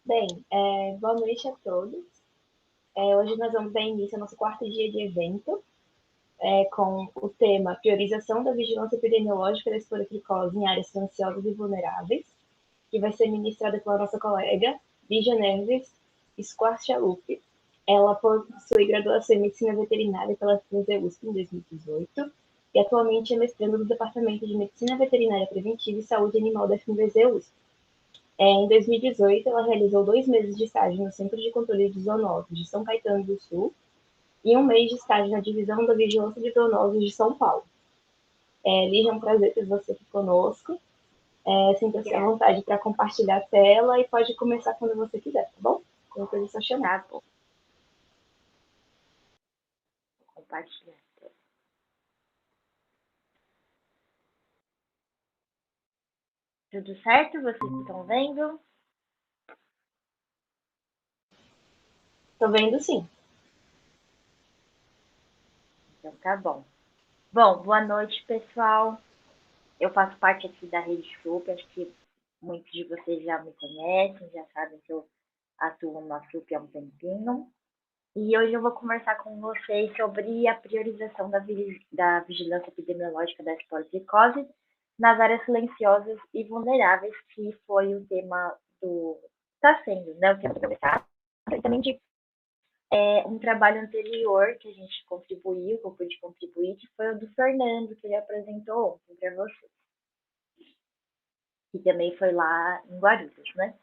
Bem, boa noite a todos. Hoje nós vamos dar início ao nosso quarto dia de evento, com o tema Priorização da Vigilância Epidemiológica da Esporotricose em áreas silenciosas e vulneráveis, que vai ser ministrada pela nossa colega Lígia Neves Squarchalup. Ela possui graduação em Medicina Veterinária pela FMZ USP em 2018 e atualmente é mestrando no Departamento de Medicina Veterinária Preventiva e Saúde Animal da FMZ USP. Em 2018, ela realizou 2 meses de estágio no Centro de Controle de Zoonoses de São Caetano do Sul e 1 mês de estágio na Divisão da Vigilância de Zoonoses de São Paulo. Lígia, é um prazer ter você aqui conosco. Sinta-se à vontade para compartilhar a tela e pode começar quando você quiser, tá bom? Quando coisa só chamar. Tá bom. Vou compartilhar a tela. Tudo certo? Vocês estão vendo? Tô vendo sim. Então tá bom. Bom, boa noite, pessoal. Eu faço parte aqui da Rede SUP, acho que muitos de vocês já me conhecem, já sabem que eu atuo na SUP há um tempinho. E hoje eu vou conversar com vocês sobre a priorização da vigilância epidemiológica da esporotricose nas áreas silenciosas e vulneráveis, que foi o tema do... está sendo, né, o tema do começar, e também de um trabalho anterior que a gente contribuiu, que eu pude contribuir, que foi o do Fernando, que ele apresentou ontem para vocês. Que também foi lá em Guarulhos, né?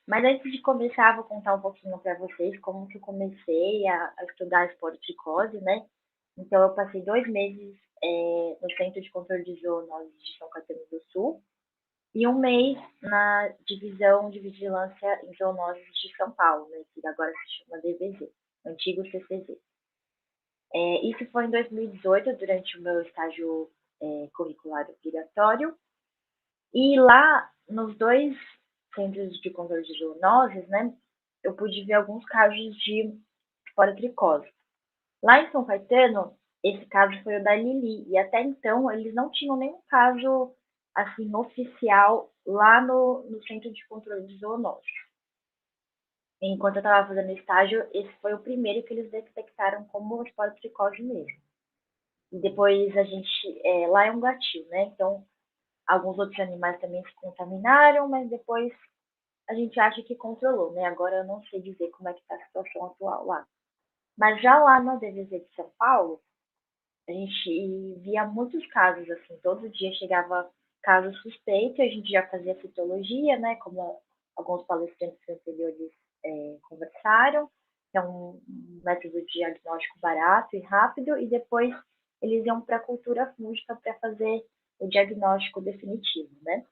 Mas antes de começar, vou contar um pouquinho para vocês como que eu comecei a estudar a esporotricose, né? Então, eu passei 2 meses no Centro de Controle de Zoonoses de São Caetano do Sul e 1 mês na Divisão de Vigilância em Zoonoses de São Paulo, né? Que agora se chama DVZ, antigo CCZ. Isso foi em 2018, durante o meu estágio curricular obrigatório. E lá, nos 2 centros de controle de zoonoses, né, eu pude ver alguns casos de esporotricose. Lá em São Caetano, esse caso foi o da Lili, e até então eles não tinham nenhum caso assim oficial lá no Centro de Controle de Zoonoses. Enquanto eu estava fazendo estágio, esse foi o primeiro que eles detectaram como esporotricose mesmo. E depois a gente, lá é um gatil, né? Então, alguns outros animais também se contaminaram, mas depois a gente acha que controlou, né? Agora eu não sei dizer como é que está a situação atual lá. Mas já lá na DVZ de São Paulo, a gente via muitos casos, assim, todo dia chegava caso suspeito, a gente já fazia citologia, né? Como alguns palestrantes anteriores conversaram, que é um método de diagnóstico barato e rápido, e depois eles iam para a cultura fúngica para fazer o diagnóstico definitivo, né?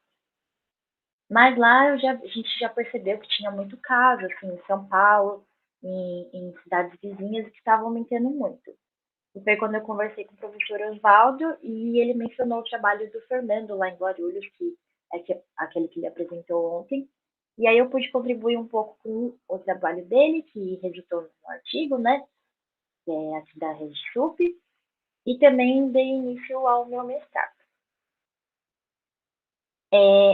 Mas lá a gente já percebeu que tinha muito caso, assim, em São Paulo, em cidades vizinhas, que estavam aumentando muito. E foi quando eu conversei com o professor Oswaldo e ele mencionou o trabalho do Fernando lá em Guarulhos, que é aquele que ele apresentou ontem. E aí eu pude contribuir um pouco com o trabalho dele, que resultou no artigo, né, que é aqui da Rede SUP, e também dei início ao meu mestrado.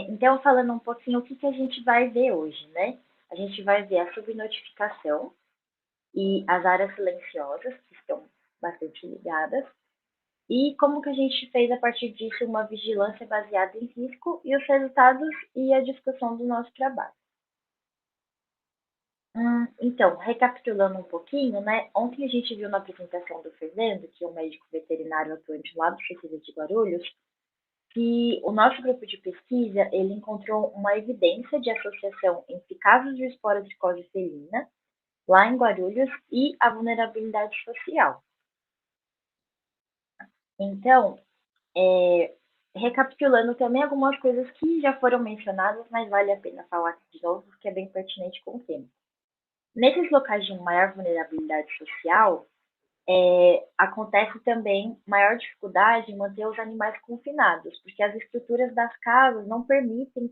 Então, falando um pouquinho o que a gente vai ver hoje, né? A gente vai ver a subnotificação e as áreas silenciosas, que estão bastante ligadas, e como que a gente fez a partir disso uma vigilância baseada em risco e os resultados e a discussão do nosso trabalho. Então, recapitulando um pouquinho, né? Ontem a gente viu na apresentação do Fernando, que é um médico veterinário atuante lá do CCZ de Guarulhos, que o nosso grupo de pesquisa ele encontrou uma evidência de associação entre casos de esporotricose felina, lá em Guarulhos, e a vulnerabilidade social. Então, recapitulando também algumas coisas que já foram mencionadas, mas vale a pena falar aqui de novo, porque é bem pertinente com o tema. Nesses locais de maior vulnerabilidade social, acontece também maior dificuldade em manter os animais confinados, porque as estruturas das casas não permitem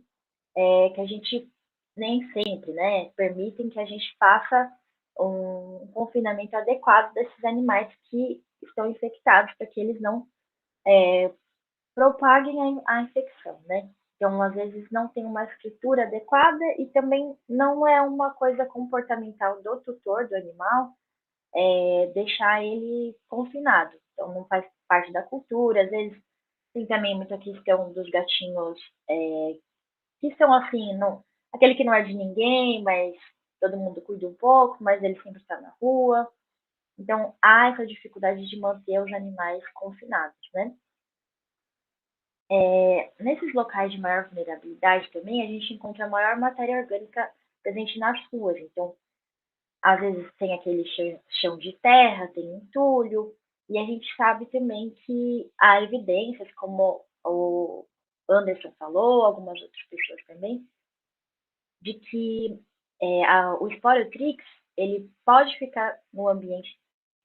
que a gente, nem sempre, né, permitem que a gente faça um confinamento adequado desses animais que estão infectados, para que eles não propaguem a infecção, né? Então, às vezes, não tem uma escritura adequada e também não é uma coisa comportamental do tutor do animal deixar ele confinado. Então, não faz parte da cultura. Às vezes, tem também muita questão dos gatinhos que são assim, não, aquele que não é de ninguém, mas todo mundo cuida um pouco, mas ele sempre está na rua. Então, há essa dificuldade de manter os animais confinados, né? Nesses locais de maior vulnerabilidade também, a gente encontra maior matéria orgânica presente nas ruas. Então, às vezes tem aquele chão de terra, tem entulho, e a gente sabe também que há evidências, como o Anderson falou, algumas outras pessoas também, de que o Sporotrix ele pode ficar no ambiente,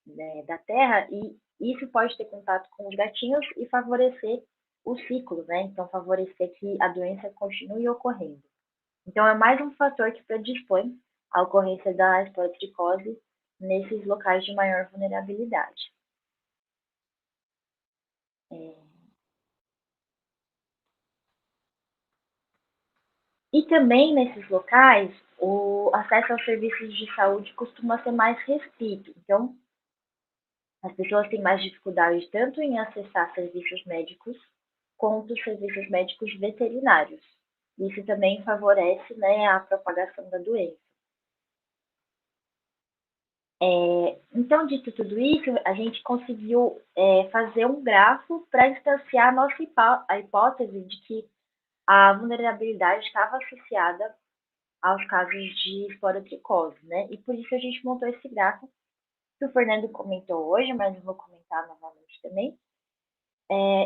né, da terra e isso pode ter contato com os gatinhos e favorecer o ciclo, né? Então, favorecer que a doença continue ocorrendo. Então, é mais um fator que predispõe à ocorrência da esporotricose nesses locais de maior vulnerabilidade. E também nesses locais, o acesso aos serviços de saúde costuma ser mais restrito. Então, as pessoas têm mais dificuldade tanto em acessar serviços médicos quanto serviços médicos veterinários. Isso também favorece, né, a propagação da doença. Então, dito tudo isso, a gente conseguiu fazer um grafo para instanciar a hipótese de que a vulnerabilidade estava associada aos casos de esporotricose, né? E por isso a gente montou esse gráfico que o Fernando comentou hoje, mas eu vou comentar novamente também.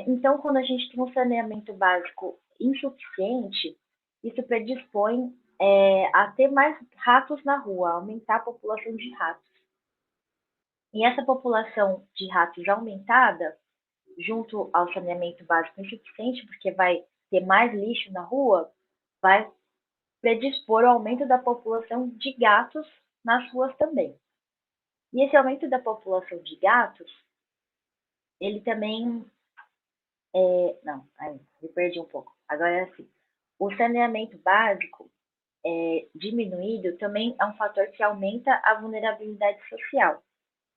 Então, quando a gente tem um saneamento básico insuficiente, isso predispõe a ter mais ratos na rua, aumentar a população de ratos. E essa população de ratos aumentada, junto ao saneamento básico insuficiente, porque vai ter mais lixo na rua, vai predispor ao aumento da população de gatos nas ruas também. E esse aumento da população de gatos, ele também. Não, me perdi um pouco. Agora é assim. O saneamento básico diminuído também é um fator que aumenta a vulnerabilidade social.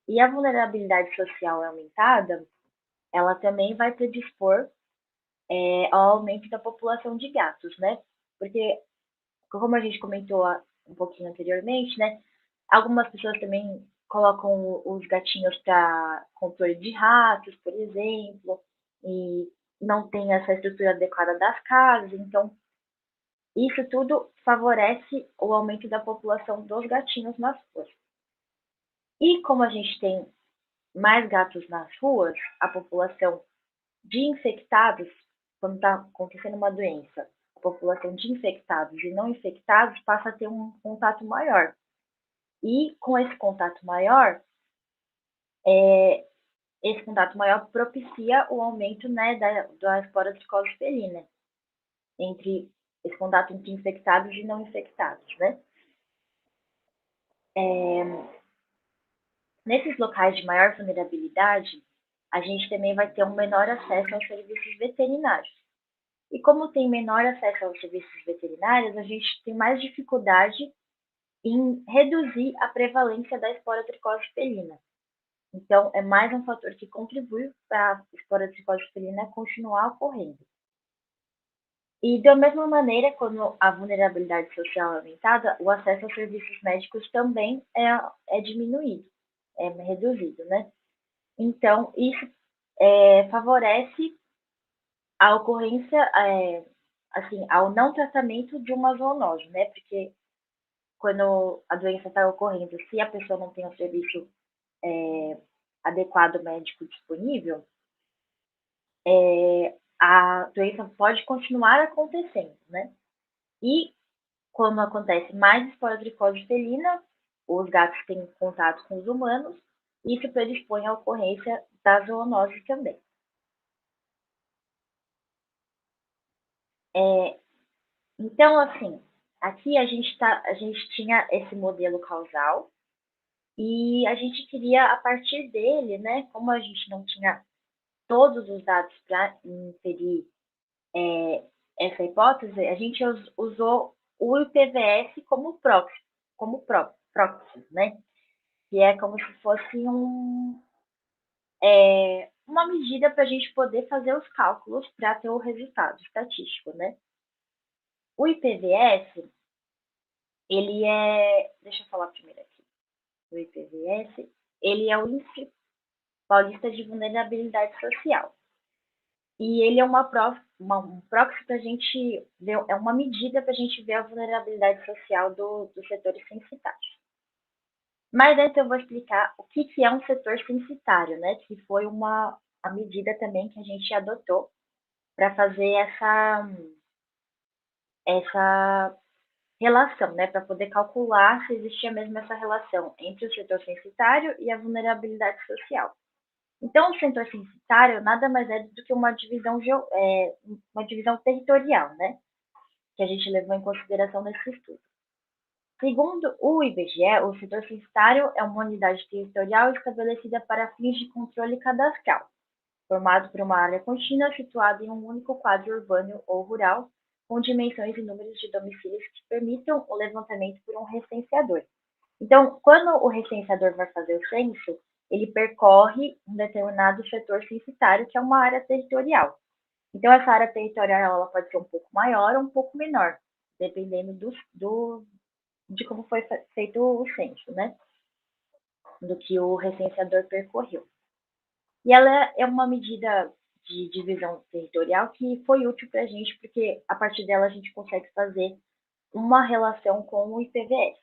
E a vulnerabilidade social aumentada, ela também vai predispor ao aumento da população de gatos, né? Porque, como a gente comentou um pouquinho anteriormente, né? Algumas pessoas também colocam os gatinhos para controle de ratos, por exemplo, e não tem essa estrutura adequada das casas, então isso tudo favorece o aumento da população dos gatinhos nas ruas. E como a gente tem mais gatos nas ruas, a população de infectados, quando está acontecendo uma doença, a população de infectados e não infectados passa a ter um contato maior. E com esse contato maior, esse contato maior propicia o aumento, né, da esporotricose felina, entre esse contato entre infectados e não infectados, né? Nesses locais de maior vulnerabilidade, a gente também vai ter um menor acesso aos serviços veterinários. E como tem menor acesso aos serviços veterinários, a gente tem mais dificuldade em reduzir a prevalência da esporotricose felina. Então, é mais um fator que contribui para a esporotricose felina continuar ocorrendo. E, da mesma maneira, quando a vulnerabilidade social é aumentada, o acesso aos serviços médicos também é diminuído, é reduzido, né? Então, isso favorece a ocorrência, assim, ao não tratamento de uma zoonose, né? Porque quando a doença está ocorrendo, se a pessoa não tem um serviço adequado médico disponível, a doença pode continuar acontecendo, né? E quando acontece mais esporotricose felina, os gatos têm contato com os humanos, isso predispõe à ocorrência da zoonose também. Então, assim, aqui a gente tinha esse modelo causal e a gente queria, a partir dele, né, como a gente não tinha todos os dados para inferir essa hipótese, a gente usou o IPVS proxy, né? Que é como se fosse uma medida para a gente poder fazer os cálculos para ter o resultado estatístico, né? O IPVS, ele é... Deixa eu falar primeiro aqui. O IPVS, ele é o Índice Paulista de Vulnerabilidade Social. E ele é um proxy para a gente ver, é uma medida para a gente ver a vulnerabilidade social dos setores censitários. Mas antes eu vou explicar o que é um setor censitário, né? Que foi a medida também que a gente adotou para fazer essa relação, né? Para poder calcular se existia mesmo essa relação entre o setor censitário e a vulnerabilidade social. Então, o setor censitário nada mais é do que uma divisão territorial, né? Que a gente levou em consideração nesse estudo. Segundo o IBGE, o setor censitário é uma unidade territorial estabelecida para fins de controle cadastral, formado por uma área contínua situada em um único quadro urbano ou rural, com dimensões e números de domicílios que permitam o levantamento por um recenseador. Então, quando o recenseador vai fazer o censo, ele percorre um determinado setor censitário, que é uma área territorial. Então, essa área territorial ela pode ser um pouco maior ou um pouco menor, dependendo de como foi feito o censo, né? Do que o recenseador percorreu. E ela é uma medida de divisão territorial que foi útil para a gente, porque a partir dela a gente consegue fazer uma relação com o IPVS.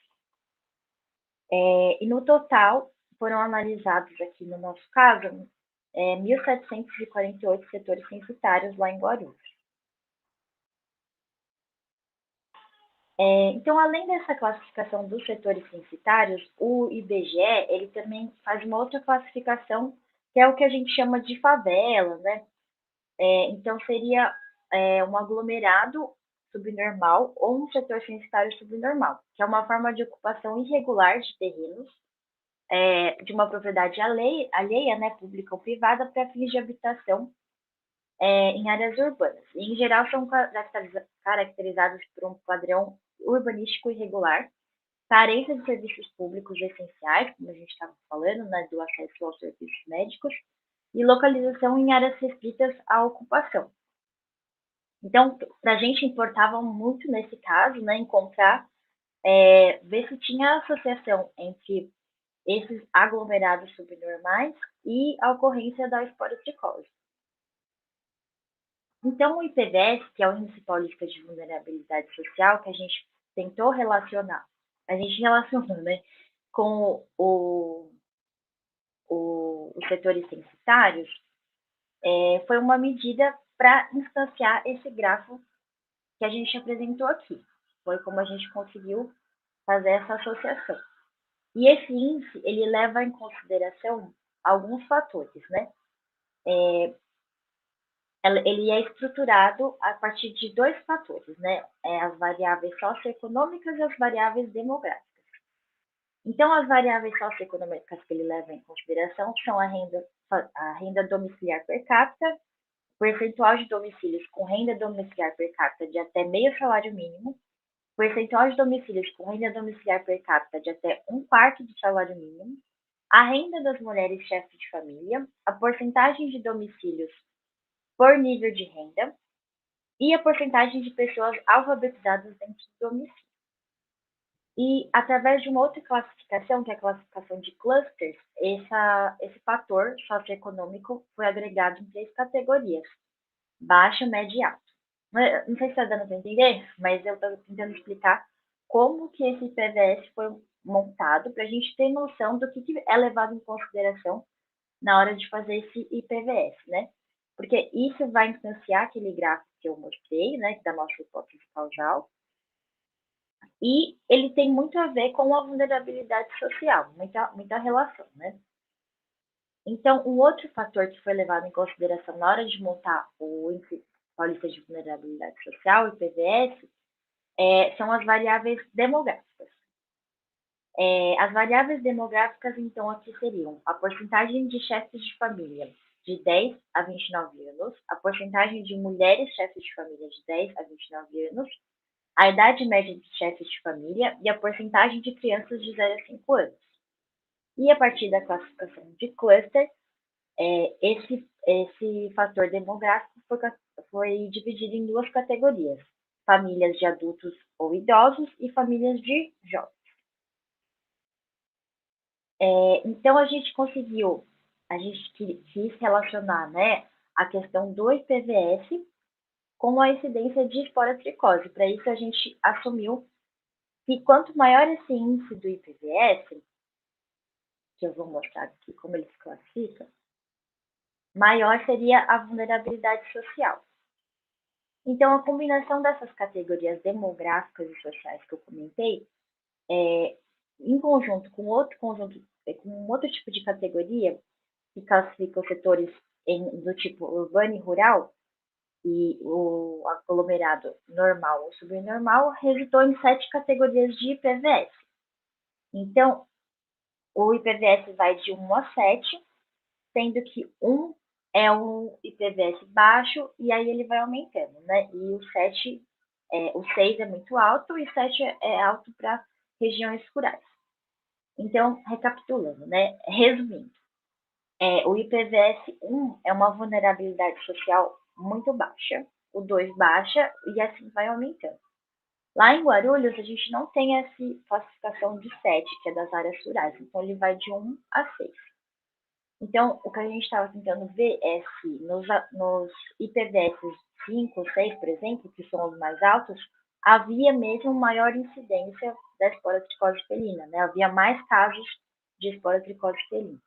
E no total, foram analisados aqui no nosso caso 1.748 setores censitários lá em Guarulhos. Então, além dessa classificação dos setores censitários, o IBGE ele também faz uma outra classificação, que é o que a gente chama de favela, né? Então, seria um aglomerado subnormal ou um setor censitário subnormal, que é uma forma de ocupação irregular de terrenos de uma propriedade alheia, né, pública ou privada, para fins de habitação em áreas urbanas. E, em geral, são caracterizados por um padrão urbanístico irregular, carência de serviços públicos essenciais, como a gente estava falando, né, do acesso aos serviços médicos, e localização em áreas restritas à ocupação. Então, para a gente importava muito nesse caso, né, encontrar, ver se tinha associação entre esses aglomerados subnormais e a ocorrência da esporotricose. Então, o IPVS, que é o Índice Paulista de Vulnerabilidade Social, que a gente tentou relacionar, a gente relacionou, né, com os setores censitários, foi uma medida para instanciar esse grafo que a gente apresentou aqui. Foi como a gente conseguiu fazer essa associação. E esse índice, ele leva em consideração alguns fatores, né? Ele é estruturado a partir de dois fatores, né? As variáveis socioeconômicas e as variáveis demográficas. Então, as variáveis socioeconômicas que ele leva em consideração são a renda domiciliar per capita, percentual de domicílios com renda domiciliar per capita de até meio salário mínimo, percentual de domicílios com renda domiciliar per capita de até 1/4 do salário mínimo, a renda das mulheres chefes de família, a porcentagem de domicílios por nível de renda e a porcentagem de pessoas alfabetizadas dentro do domicílio. E, através de uma outra classificação, que é a classificação de clusters, esse fator socioeconômico foi agregado em 3 categorias: baixo, médio e alto. Não sei se está dando para entender, mas eu estou tentando explicar como que esse IPVS foi montado para a gente ter noção do que é levado em consideração na hora de fazer esse IPVS, né? Porque isso vai influenciar aquele gráfico que eu mostrei, né, da nossa hipótese causal, e ele tem muito a ver com a vulnerabilidade social, muita relação, né? Então, um outro fator que foi levado em consideração na hora de montar o Índice Paulista de Vulnerabilidade Social, o IPVS, são as variáveis demográficas. As variáveis demográficas, então, aqui seriam a porcentagem de chefes de família de 10 a 29 anos, a porcentagem de mulheres chefes de família de 10 a 29 anos, a idade média de chefes de família e a porcentagem de crianças de 0 a 5 anos. E a partir da classificação de cluster, esse fator demográfico foi dividido em duas categorias: famílias de adultos ou idosos e famílias de jovens. Então, a gente quis relacionar, né, a questão do IPVS com a incidência de esporotricose. Para isso, a gente assumiu que quanto maior esse índice do IPVS, que eu vou mostrar aqui como ele se classifica, maior seria a vulnerabilidade social. Então, a combinação dessas categorias demográficas e sociais que eu comentei, em conjunto com outro tipo de categoria, que classifica os setores do tipo urbano e rural, e o aglomerado normal ou subnormal, resultou em 7 categorias de IPVS. Então, o IPVS vai de 1 a 7, sendo que 1 é um IPVS baixo, e aí ele vai aumentando, né? E o 6 é muito alto, e 7 é alto para regiões rurais. Então, recapitulando, né? Resumindo, o IPVS 1 é uma vulnerabilidade social muito baixa, o 2 baixa, e assim vai aumentando. Lá em Guarulhos, a gente não tem essa classificação de 7, que é das áreas rurais, então ele vai de 1 a 6. Então, o que a gente estava tentando ver é se nos IPVS 5, 6, por exemplo, que são os mais altos, havia mesmo maior incidência da esporotricose felina, né? Havia mais casos de esporotricose felina.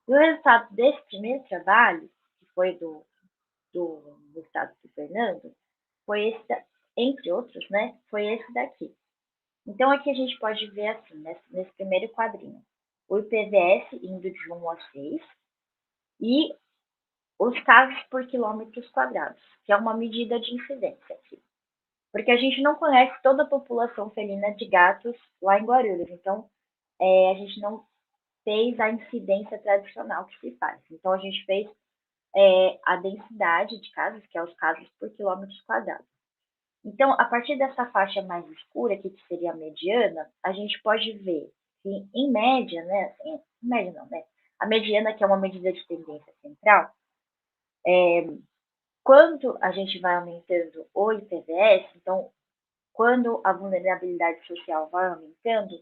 E o resultado desse primeiro trabalho, que foi do estado do Fernando, foi esse, entre outros, né? Foi esse daqui. Então, aqui a gente pode ver assim, nesse primeiro quadrinho, o IPVS indo de 1 a 6 e os casos por quilômetros quadrados, que é uma medida de incidência aqui. Porque a gente não conhece toda a população felina de gatos lá em Guarulhos, então a gente não fez a incidência tradicional que se faz. Então, a gente fez a densidade de casos, que é os casos por quilômetros quadrados. Então, a partir dessa faixa mais escura, que seria a mediana, a gente pode ver que, em média, né, assim, em média não, né, a mediana, que é uma medida de tendência central, quando a gente vai aumentando o IPVS, então, quando a vulnerabilidade social vai aumentando,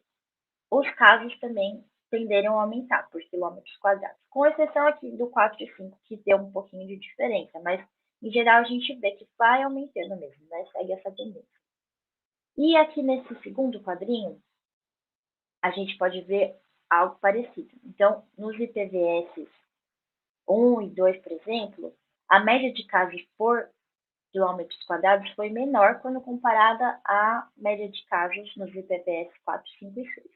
os casos também tenderam a aumentar por quilômetros quadrados, com exceção aqui do 4 e 5, que deu um pouquinho de diferença, mas, em geral, a gente vê que vai aumentando mesmo, né, segue essa tendência. E aqui nesse segundo quadrinho, a gente pode ver algo parecido. Então, nos IPVS 1 e 2, por exemplo, a média de casos por quilômetros quadrados foi menor quando comparada à média de casos nos IPVS 4, 5 e 6.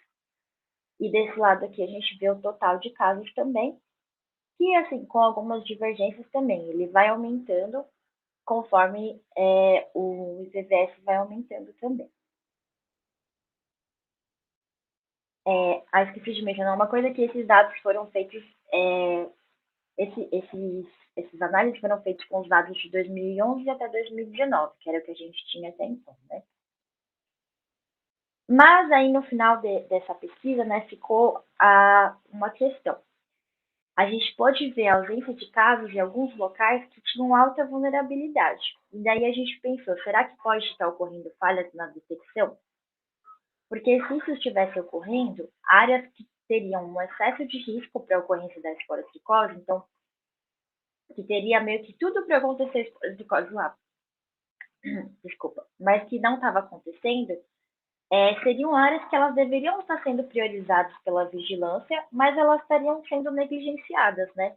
E desse lado aqui a gente vê o total de casos também, que assim, com algumas divergências também, ele vai aumentando conforme o IPVS vai aumentando também. Esqueci de mencionar uma coisa, que esses dados foram feitos, esses análises foram feitos com os dados de 2011 até 2019, que era o que a gente tinha até então, né? Mas aí no final dessa pesquisa, né, ficou uma questão. A gente pode ver a ausência de casos em alguns locais que tinham alta vulnerabilidade. E daí a gente pensou, será que pode estar ocorrendo falhas na detecção? Porque se isso estivesse ocorrendo, áreas que teriam um excesso de risco para a ocorrência da esporotricose, então, que teria meio que tudo para acontecer esporotricose lá, desculpa, mas que não estava acontecendo, seriam áreas que elas deveriam estar sendo priorizadas pela vigilância, mas elas estariam sendo negligenciadas, né?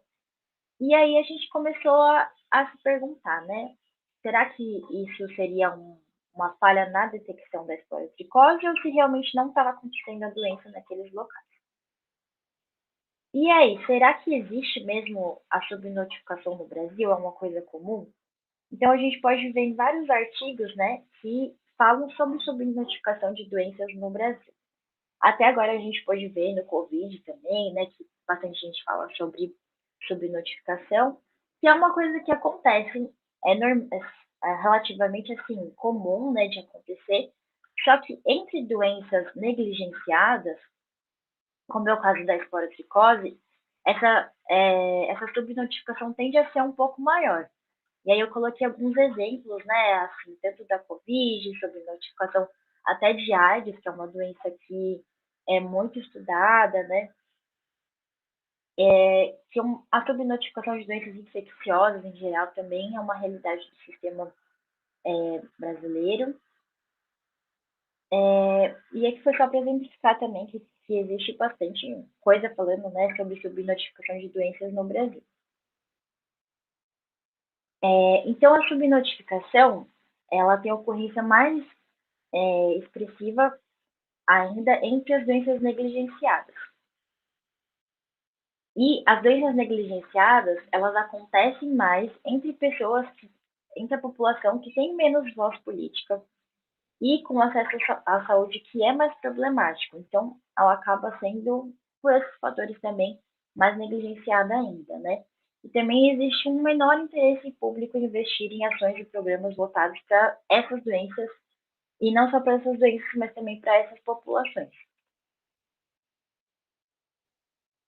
E aí a gente começou a se perguntar, né? Será que isso seria uma falha na detecção da esporotricose ou se realmente não estava acontecendo a doença naqueles locais? E aí, será que existe mesmo a subnotificação no Brasil? É uma coisa comum? Então, a gente pode ver em vários artigos, né, que falam sobre subnotificação de doenças no Brasil. Até agora a gente pode ver no Covid também, né, que bastante gente fala sobre subnotificação, que é uma coisa que acontece, é relativamente assim, comum, né, de acontecer, só que entre doenças negligenciadas, como é o caso da esporotricose, essa subnotificação tende a ser um pouco maior. E aí eu coloquei alguns exemplos, né, assim, tanto da Covid, subnotificação até de AIDS, que é uma doença que é muito estudada, né, que a subnotificação de doenças infecciosas em geral também é uma realidade do sistema brasileiro. E aqui foi só para exemplificar também que existe bastante coisa falando, né, sobre subnotificação de doenças no Brasil. Então, a subnotificação, ela tem ocorrência mais expressiva ainda entre as doenças negligenciadas. E as doenças negligenciadas, elas acontecem mais entre entre a população que tem menos voz política e com acesso à saúde que é mais problemático. Então, ela acaba sendo, por esses fatores também, mais negligenciada ainda, né? E também existe um menor interesse público em investir em ações e programas voltados para essas doenças, e não só para essas doenças, mas também para essas populações.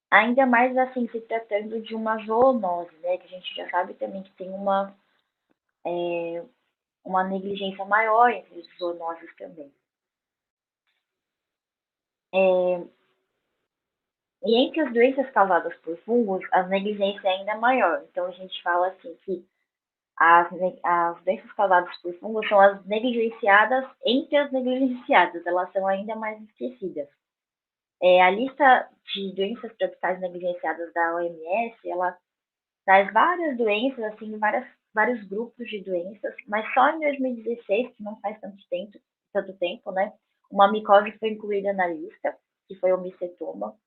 Ainda mais assim, se tratando de uma zoonose, né? Que a gente já sabe também que tem uma negligência maior entre os zoonoses também. E entre as doenças causadas por fungos, a negligência é ainda maior. Então, a gente fala assim que as doenças causadas por fungos são as negligenciadas entre as negligenciadas. Elas são ainda mais esquecidas. A lista de doenças tropicais negligenciadas da OMS, ela traz várias doenças, assim, vários grupos de doenças, mas só em 2016, que não faz tanto tempo, né? Uma micose foi incluída na lista, que foi o micetoma,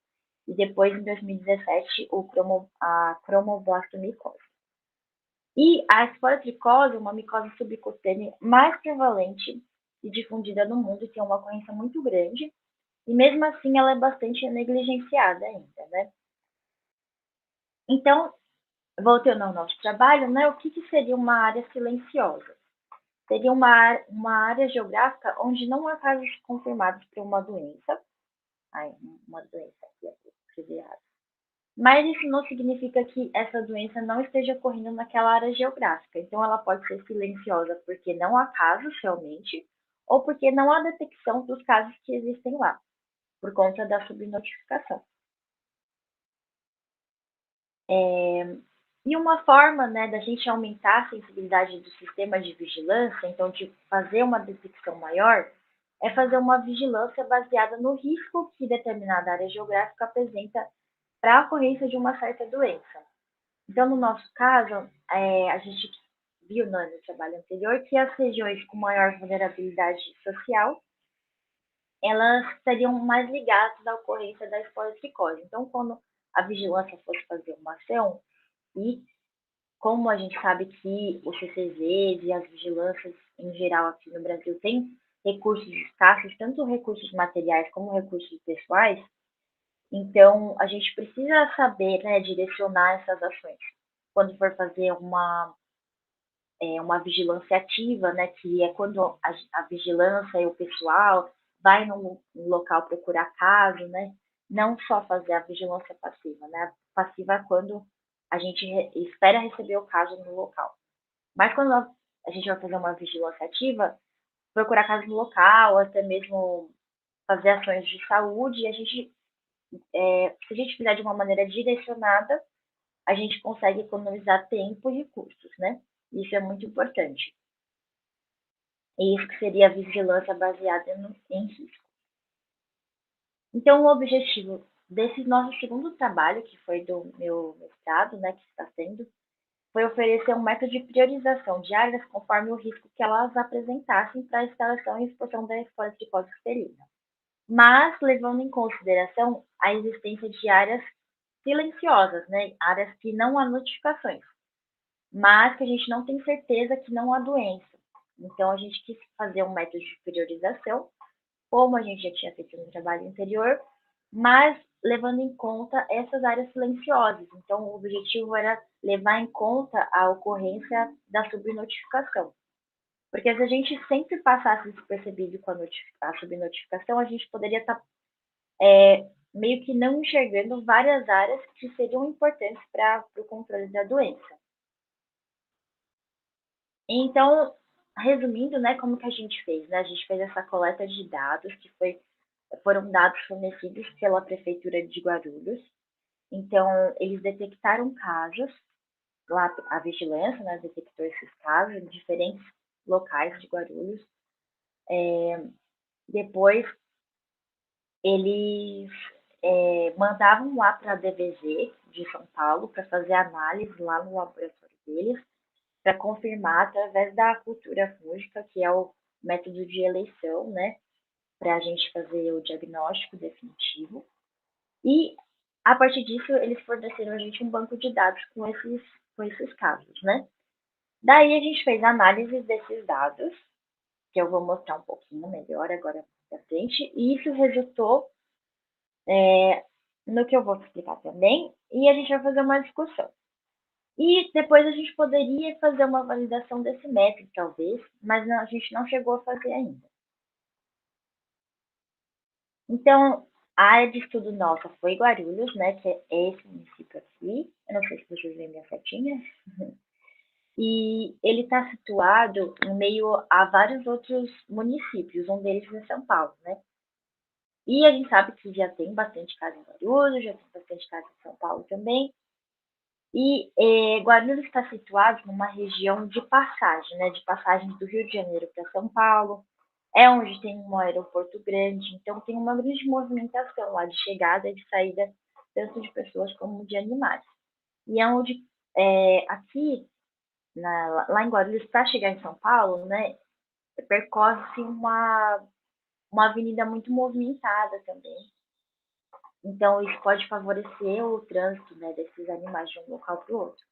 e depois, em 2017, a cromoblastomicose. E a esporotricose, uma micose subcutânea mais prevalente e difundida no mundo, que tem uma ocorrência muito grande, e mesmo assim ela é bastante negligenciada ainda, né? Então, voltando ao nosso trabalho, né, o que seria uma área silenciosa? Seria uma área geográfica onde não há casos confirmados para uma doença, aqui, mas isso não significa que essa doença não esteja ocorrendo naquela área geográfica. Então, ela pode ser silenciosa porque não há casos realmente, ou porque não há detecção dos casos que existem lá, por conta da subnotificação. E uma forma, né, da gente aumentar a sensibilidade do sistema de vigilância, então de fazer uma detecção maior, é fazer uma vigilância baseada no risco que determinada área geográfica apresenta para a ocorrência de uma certa doença. Então, no nosso caso, a gente viu no trabalho anterior que as regiões com maior vulnerabilidade social, elas estariam mais ligadas à ocorrência da esporotricose. Então, quando a vigilância fosse fazer uma ação, e como a gente sabe que os CCZs e as vigilâncias em geral aqui no Brasil têm recursos escassos, tanto recursos materiais como recursos pessoais, então a gente precisa saber, né, direcionar essas ações. Quando for fazer uma vigilância ativa, né, que é quando a vigilância e o pessoal vai no local procurar caso, né, não só fazer a vigilância passiva, né, a passiva é quando a gente espera receber o caso no local. Mas quando a gente vai fazer uma vigilância ativa, procurar casos no local, até mesmo fazer ações de saúde, se a gente fizer de uma maneira direcionada, a gente consegue economizar tempo e recursos, né? Isso é muito importante. E isso que seria a vigilância baseada em risco. Então, o objetivo desse nosso segundo trabalho, que foi do meu mestrado, né, que está sendo, foi oferecer um método de priorização de áreas conforme o risco que elas apresentassem para a instalação e exposição da esporotricose felina, mas levando em consideração a existência de áreas silenciosas, né, áreas que não há notificações, mas que a gente não tem certeza que não há doença. Então, a gente quis fazer um método de priorização, como a gente já tinha feito no trabalho anterior, mas levando em conta essas áreas silenciosas. Então, o objetivo era levar em conta a ocorrência da subnotificação. Porque se a gente sempre passasse despercebido com a subnotificação, a gente poderia estar meio que não enxergando várias áreas que seriam importantes para o controle da doença. Então, resumindo, né, como que a gente fez? Né? A gente fez essa coleta de dados, que foram dados fornecidos pela Prefeitura de Guarulhos. Então, eles detectaram casos, lá a vigilância, né, detectou esses casos em diferentes locais de Guarulhos. Depois, eles mandavam lá para a DVZ de São Paulo para fazer análise lá no laboratório deles, para confirmar através da cultura fúngica, que é o método de eleição, né, para a gente fazer o diagnóstico definitivo. E, a partir disso, eles forneceram a gente um banco de dados com esses casos, né? Daí a gente fez análise desses dados, que eu vou mostrar um pouquinho melhor agora para frente, e isso resultou no que eu vou explicar também, e a gente vai fazer uma discussão. E depois a gente poderia fazer uma validação desse método, talvez, mas não, a gente não chegou a fazer ainda. Então, a área de estudo nossa foi Guarulhos, né, que é esse município aqui. Eu não sei se vocês veem minha setinha. E ele está situado em meio a vários outros municípios, um deles é São Paulo, né? E a gente sabe que já tem bastante casa em Guarulhos, já tem bastante casa em São Paulo também. E Guarulhos está situado numa região de passagem, né? De passagem do Rio de Janeiro para São Paulo. É onde tem um aeroporto grande, então tem uma grande movimentação lá de chegada e de saída, tanto de pessoas como de animais. E é onde, aqui, lá em Guarulhos, para chegar em São Paulo, né, percorre-se uma avenida muito movimentada também. Então, isso pode favorecer o trânsito, né, desses animais de um local para o outro.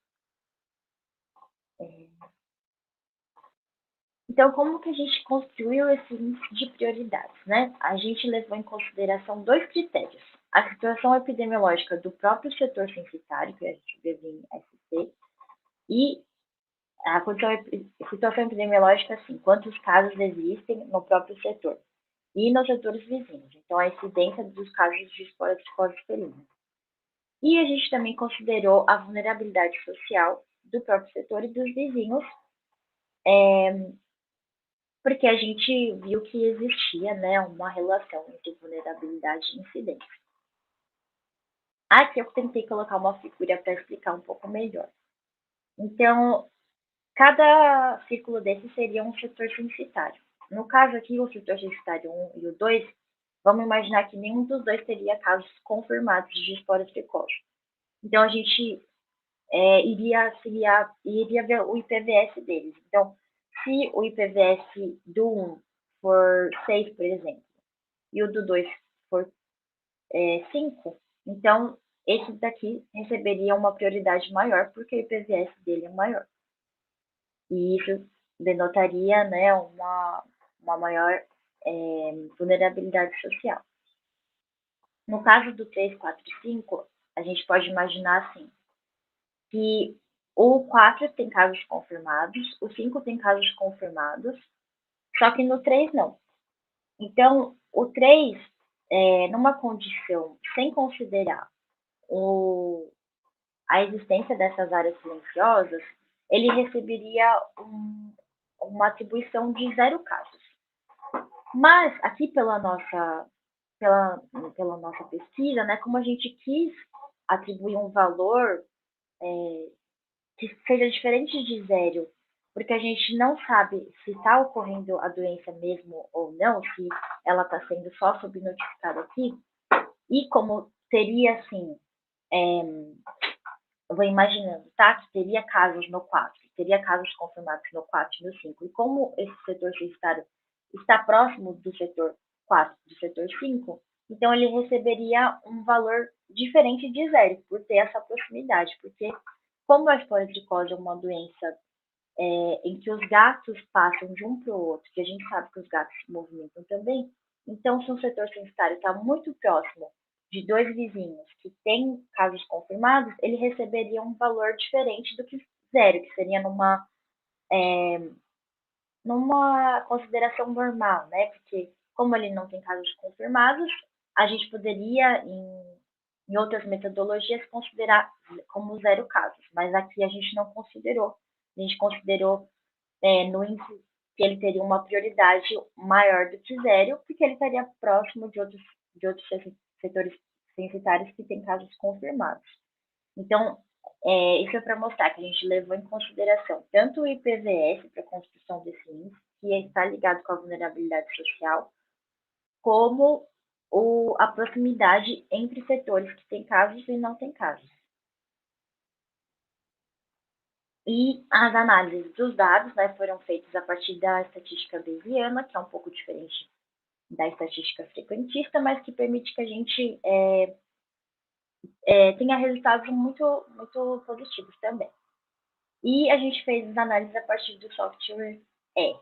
Então, como que a gente construiu esse índice de prioridades, né? A gente levou em consideração dois critérios. A situação epidemiológica do próprio setor censitário, que a gente vê em SC, e a situação epidemiológica, assim, quantos casos existem no próprio setor e nos setores vizinhos. Então, a incidência dos casos de esporose felina. E a gente também considerou a vulnerabilidade social do próprio setor e dos vizinhos, porque a gente viu que existia, né, uma relação entre vulnerabilidade e incidência. Aqui eu tentei colocar uma figura para explicar um pouco melhor. Então, cada círculo desse seria um setor censitário. No caso aqui, o setor censitário 1 e o 2, vamos imaginar que nenhum dos dois teria casos confirmados de esporas precoce. Então, a gente iria ver o IPVS deles. Então, se o IPVS do 1 for 6, por exemplo, e o do 2 for 5, então esse daqui receberia uma prioridade maior, porque o IPVS dele é maior. E isso denotaria, né, uma maior vulnerabilidade social. No caso do 3, 4 e 5, a gente pode imaginar assim, que o 4 tem casos confirmados, o 5 tem casos confirmados, só que no 3 não. Então, o 3, numa condição sem considerar a existência dessas áreas silenciosas, ele receberia uma atribuição de 0 casos. Mas, aqui pela nossa pesquisa, né, como a gente quis atribuir um valor que seja diferente de 0, porque a gente não sabe se está ocorrendo a doença mesmo ou não, se ela está sendo só subnotificada aqui, e como teria, assim, eu vou imaginando, tá? Que teria casos no 4, teria casos confirmados no 4 e no 5. E como esse setor censitário está próximo do setor 4, do setor 5, então ele receberia um valor diferente de 0, por ter essa proximidade. Porque como a esporotricose é uma doença em que os gatos passam de um para o outro, que a gente sabe que os gatos se movimentam também, então se um setor censitário está muito próximo de 2 vizinhos que têm casos confirmados, ele receberia um valor diferente do que 0, que seria numa consideração normal, né? Porque como ele não tem casos confirmados, a gente poderia, em outras metodologias, considerar como 0 casos, mas aqui a gente não considerou. A gente considerou no índice que ele teria uma prioridade maior do que 0, porque ele estaria próximo de outros setores censitários que têm casos confirmados. Então, isso é para mostrar que a gente levou em consideração tanto o IPVS para a construção desse índice, que está ligado com a vulnerabilidade social, como a proximidade entre setores que têm casos e não têm casos. E as análises dos dados, né, foram feitas a partir da estatística bayesiana, que é um pouco diferente da estatística frequentista, mas que permite que a gente tenha resultados muito, muito positivos também. E a gente fez as análises a partir do software R.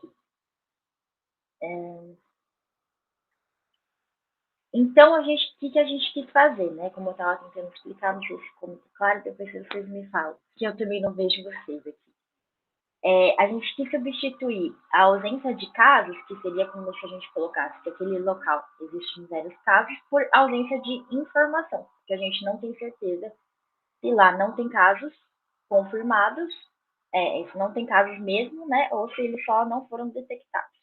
Então, o que a gente quis fazer, né? Como eu estava tentando explicar, não sei se ficou muito claro, depois vocês me falam, que eu também não vejo vocês aqui. A gente quis substituir a ausência de casos, que seria como se a gente colocasse que aquele local existem 0 casos, por ausência de informação, porque a gente não tem certeza se lá não tem casos confirmados, se não tem casos mesmo, né, ou se eles só não foram detectados.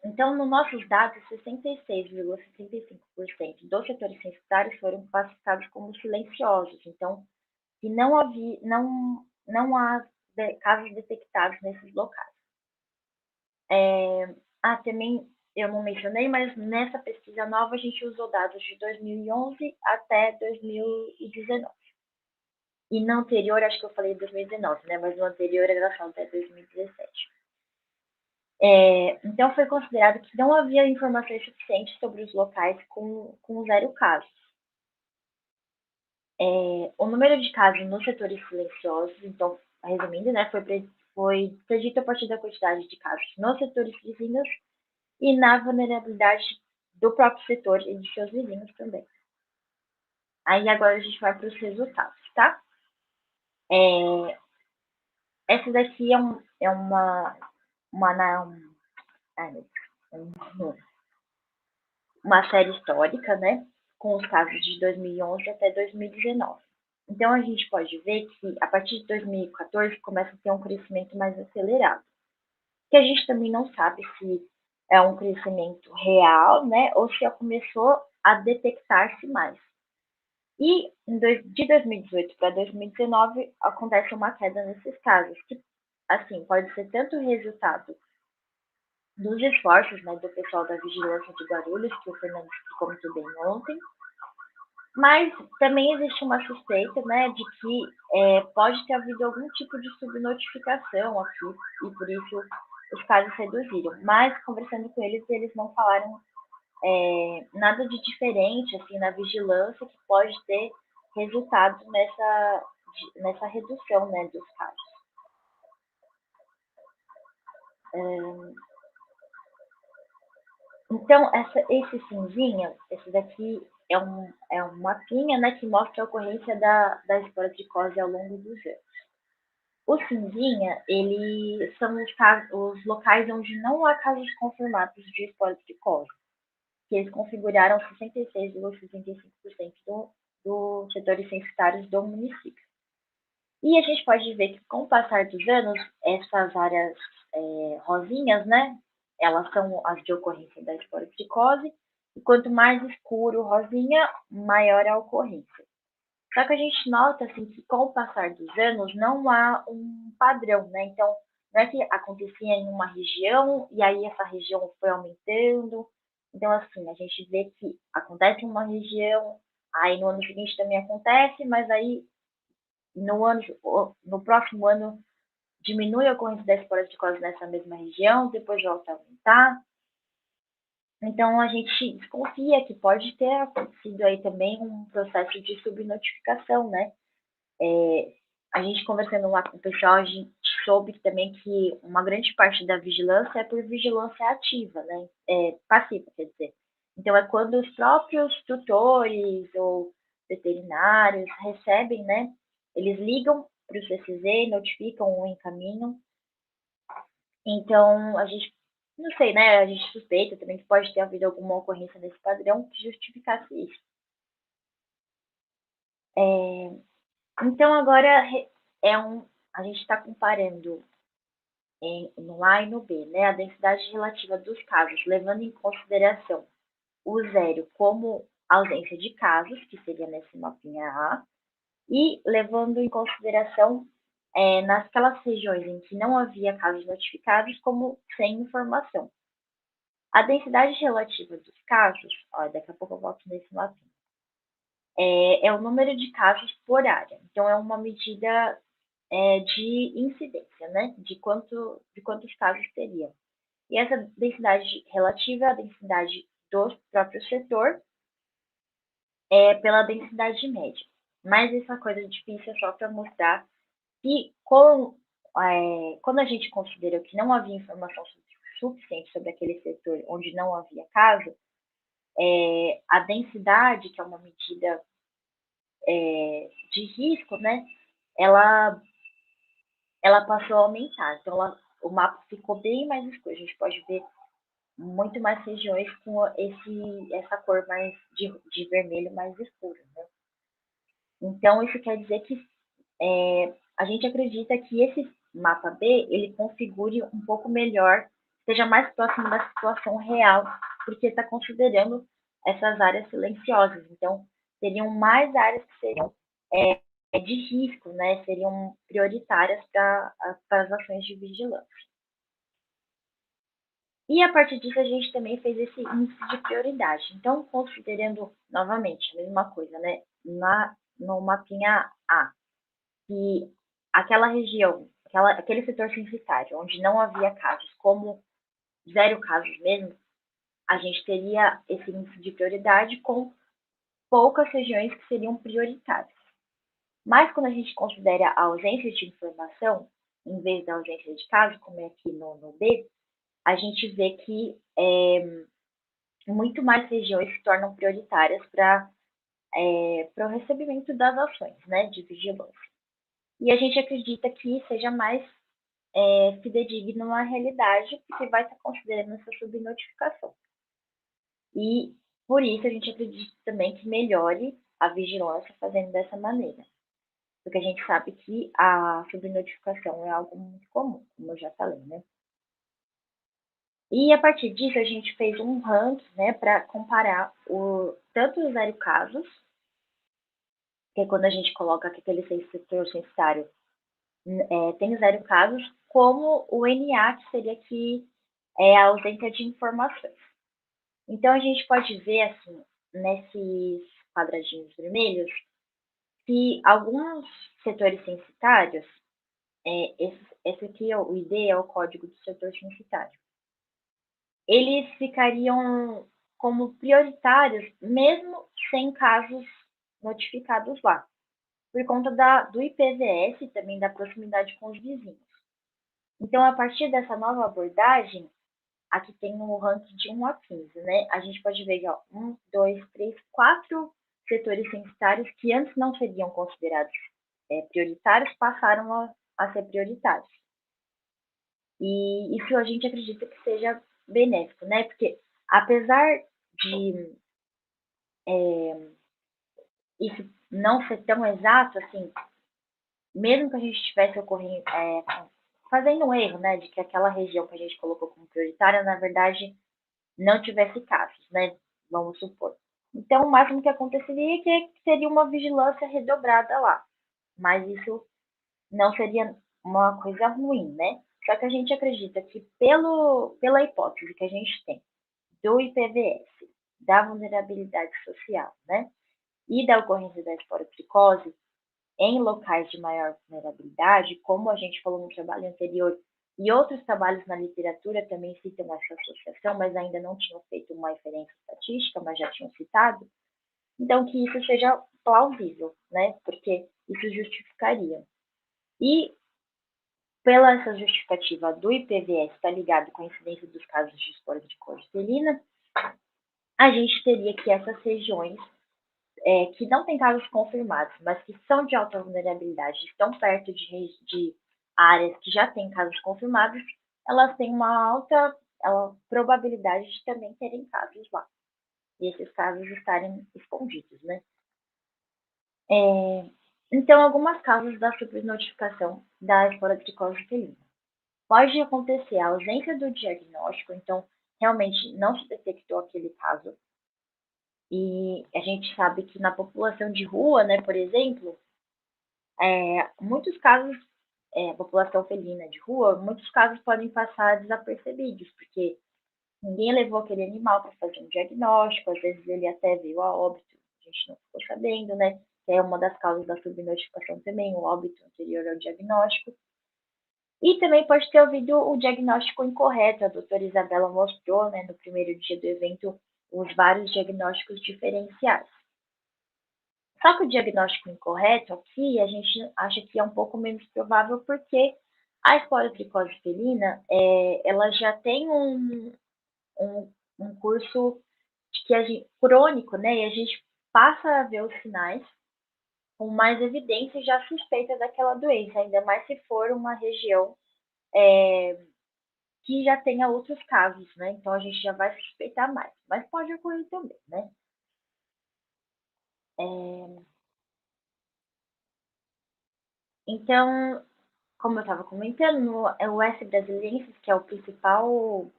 Então, nos nossos dados, 66,65% dos setores censitários foram classificados como silenciosos. Então, que não há casos detectados nesses locais. Também eu não mencionei, mas nessa pesquisa nova a gente usou dados de 2011 até 2019. E no anterior, acho que eu falei 2019, né? Mas no anterior era só até 2017. Então, foi considerado que não havia informações suficientes sobre os locais com 0 casos. O número de casos nos setores silenciosos, então, resumindo, né, foi predito a partir da quantidade de casos nos setores vizinhos e na vulnerabilidade do próprio setor e de seus vizinhos também. Aí agora a gente vai para os resultados, tá? Essa daqui é uma série histórica, né, com os casos de 2011 até 2019. Então, a gente pode ver que, a partir de 2014, começa a ter um crescimento mais acelerado. Que a gente também não sabe se é um crescimento real, né, ou se começou a detectar-se mais. E de 2018 para 2019, acontece uma queda nesses casos, que, assim, pode ser tanto resultado dos esforços, né, do pessoal da Vigilância de Guarulhos, que o Fernando explicou muito bem ontem, mas também existe uma suspeita, né, de que pode ter havido algum tipo de subnotificação aqui, e por isso os casos reduziram. Mas, conversando com eles, eles não falaram nada de diferente assim, na vigilância que pode ter resultado nessa redução, né, dos casos. Então, esse cinzinha, esse daqui é um mapinha, né, que mostra a ocorrência da esporadicose ao longo dos anos. O cinzinha, ele são os locais onde não há casos confirmados de esporadicose, que eles configuraram 66,65% dos setores censitários do município. E a gente pode ver que, com o passar dos anos, essas áreas rosinhas, né, elas são as de ocorrência da esporadicose, e quanto mais escuro rosinha, maior a ocorrência. Só que a gente nota assim, que, com o passar dos anos, não há um padrão, né? Então, não é que acontecia em uma região e aí essa região foi aumentando. Então, assim, a gente vê que acontece em uma região, aí no ano seguinte também acontece, mas aí no próximo ano diminui a ocorrência da esporadicose nessa mesma região, depois volta a aumentar. Então, a gente desconfia que pode ter acontecido aí também um processo de subnotificação, né? A gente conversando lá com o pessoal, a gente soube também que uma grande parte da vigilância é por vigilância ativa, né? Passiva, quer dizer. Então, é quando os próprios tutores ou veterinários recebem, né? Eles ligam para o CCZ, notificam ou encaminham. Então, a gente, não sei, né? A gente suspeita também que pode ter havido alguma ocorrência nesse padrão que justificasse isso. Então, agora a gente está comparando no A e no B, né? A densidade relativa dos casos, levando em consideração o zero como ausência de casos, que seria nesse mapinha A, e levando em consideração nasquelas regiões em que não havia casos notificados como sem informação. A densidade relativa dos casos, daqui a pouco eu volto nesse mapinha, é o número de casos por área. Então, é uma medida de incidência, né? De quantos casos teriam. E essa densidade relativa é a densidade do próprio setor pela densidade média. Mas essa coisa difícil é só para mostrar que quando a gente considerou que não havia informação suficiente sobre aquele setor onde não havia caso, a densidade, que é uma medida de risco, né, ela passou a aumentar. Então, o mapa ficou bem mais escuro. A gente pode ver muito mais regiões com essa cor mais de vermelho mais escuro, né? Então, isso quer dizer que a gente acredita que esse mapa B, ele configure um pouco melhor, seja mais próximo da situação real, porque está considerando essas áreas silenciosas. Então, seriam mais áreas que seriam de risco, né? Seriam prioritárias para as ações de vigilância. E a partir disso, a gente também fez esse índice de prioridade. Então, considerando, novamente, a mesma coisa, né? No mapinha A, que aquela região, aquele setor censitário, onde não havia casos, como 0 casos mesmo, a gente teria esse índice de prioridade com poucas regiões que seriam prioritárias. Mas quando a gente considera a ausência de informação, em vez da ausência de casos, como é aqui no B, a gente vê que muito mais regiões se tornam prioritárias para o recebimento das ações, né, de vigilância. E a gente acredita que seja mais fidedigno à realidade, porque vai estar considerando essa subnotificação. E por isso a gente acredita também que melhore a vigilância fazendo dessa maneira. Porque a gente sabe que a subnotificação é algo muito comum, como eu já falei, né? E a partir disso a gente fez um ranking, né, para comparar tanto os 0 casos, que é quando a gente coloca que aquele setor censitário tem 0 casos, como o NA, que seria que é a ausência de informações. Então, a gente pode ver, assim, nesses quadradinhos vermelhos, que alguns setores censitários, esse aqui, o ID, é o código do setor censitário, eles ficariam como prioritários, mesmo sem casos notificados lá, por conta do IPVS e também da proximidade com os vizinhos. Então, a partir dessa nova abordagem, aqui tem um ranking de 1 a 15, né? A gente pode ver, 1, 2, 3, 4 setores censitários que antes não seriam considerados prioritários, passaram a ser prioritários. E isso a gente acredita que seja benéfico, né? Porque apesar de isso não ser tão exato, assim, mesmo que a gente estivesse fazendo um erro, né, de que aquela região que a gente colocou como prioritária, na verdade, não tivesse casos, né, vamos supor. Então, o máximo que aconteceria é que seria uma vigilância redobrada lá, mas isso não seria uma coisa ruim, né? Só que a gente acredita que pela hipótese que a gente tem do IPVS, da vulnerabilidade social, né, e da ocorrência da esporotricose em locais de maior vulnerabilidade, como a gente falou no trabalho anterior, e outros trabalhos na literatura também citam essa associação, mas ainda não tinham feito uma referência estatística, mas já tinham citado. Então, que isso seja plausível, né? Porque isso justificaria. E, pela essa justificativa do IPVS estar ligado com a incidência dos casos de esporotricose felina, a gente teria que essas regiões que não têm casos confirmados, mas que são de alta vulnerabilidade, estão perto de áreas que já têm casos confirmados, elas têm uma alta probabilidade de também terem casos lá. E esses casos estarem escondidos, né? Então, algumas causas da subnotificação da esporotricose felina. Pode acontecer a ausência do diagnóstico, então realmente não se detectou aquele caso. E a gente sabe que na população de rua, né, por exemplo, muitos casos, população felina de rua, muitos casos podem passar desapercebidos, porque ninguém levou aquele animal para fazer um diagnóstico, às vezes ele até veio a óbito, a gente não ficou sabendo, né? Que é uma das causas da subnotificação também, o óbito anterior ao diagnóstico. E também pode ter ouvido o diagnóstico incorreto. A doutora Isabela mostrou, né, no primeiro dia do evento, os vários diagnósticos diferenciais. Só que o diagnóstico incorreto aqui, a gente acha que é um pouco menos provável porque a esporotricose felina, ela já tem um curso crônico, né? E a gente passa a ver os sinais com mais evidência já suspeita daquela doença, ainda mais se for uma região que já tenha outros casos, né? Então a gente já vai suspeitar mais, mas pode ocorrer também, né? Então, como eu estava comentando, o S. brasiliensis, que é o principal